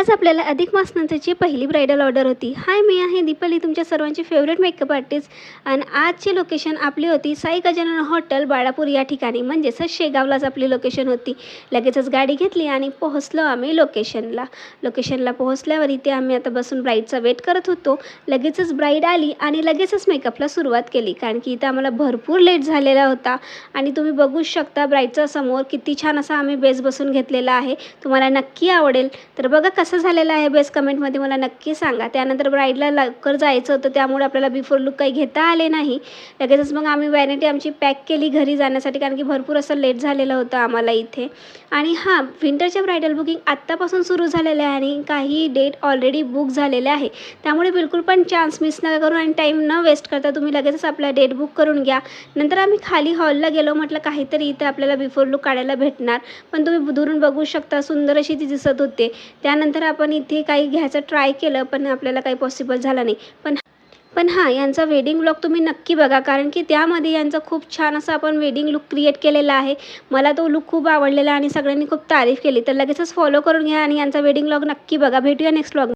आज आपल्याला अधिक मास नंतरची पहिली ब्रायडल ऑर्डर होती. हाय, मी आहे दीपाली, तुमच्या सर्वांची फेवरेट मेकअप आर्टिस्ट. आणि आजची लोकेशन आपली होती साई गजानन हॉटेल बाळापूर या ठिकाणी, म्हणजेच शेगावलाच आपली लोकेशन होती. लगेचच गाडी घेतली आणि पोहोचलो आम्ही लोकेशनला पोहोचल्यावर इथे आम्ही आता बसून ब्राईडचा वेट करत होतो. लगेचच ब्राईड आली आणि लगेचच मेकअपला सुरुवात केली, कारण की इथं आम्हाला भरपूर लेट झालेला होता. आणि तुम्ही बघू शकता ब्राईडचा समोर किती छान असा आम्ही बेस बसून घेतलेला आहे. तुम्हाला नक्की आवडेल. तर बघा कसं झालेलं आहे बेस, कमेंटमध्ये मला नक्की सांगा. त्यानंतर ब्राईडला लवकर जायचं होतं, त्यामुळे आपल्याला बिफोर लुक काही घेता आले नाही. लगेचच मग आम्ही वॅनिटी आमची पॅक केली घरी जाण्यासाठी, कारण की भरपूर असं लेट झालेलं होतं आम्हाला इथे. आणि हां, विंटरच्या ब्रायडल बुकिंग आत्तापासून सुरू झालेलं आहे आणि काही डेट ऑलरेडी बुक झालेले आहे. त्यामुळे बिलकुल पण चान्स मिस नका करू आणि टाईम न वेस्ट करता तुम्ही लगेचच आपला डेट बुक करून घ्या. नंतर आम्ही खाली हॉलला गेलो. म्हटलं काहीतरी इथं आपल्याला बिफोर लुक काढायला भेटणार, पण तुम्ही दुरून बघू शकता सुंदर अशी ती दिसत होते. त्यानंतर आपण इथे काही घ्यायचं ट्राय केलं, पण आपल्याला काही पॉसिबल झालं नाही. पण हां, यांचा वेडिंग ब्लॉग तुम्ही नक्की बघा, कारण की त्यामध्ये यांचा खूप छान असा आपण वेडिंग लुक क्रिएट केलेला आहे. मला तो लुक खूप आवडलेला आणि सगळ्यांनी खूप तारीफ केली. तर लगेचच फॉलो करून घ्या आणि यांचा वेडिंग ब्लॉग नक्की बघा. भेटूया नेक्स्ट ब्लॉग.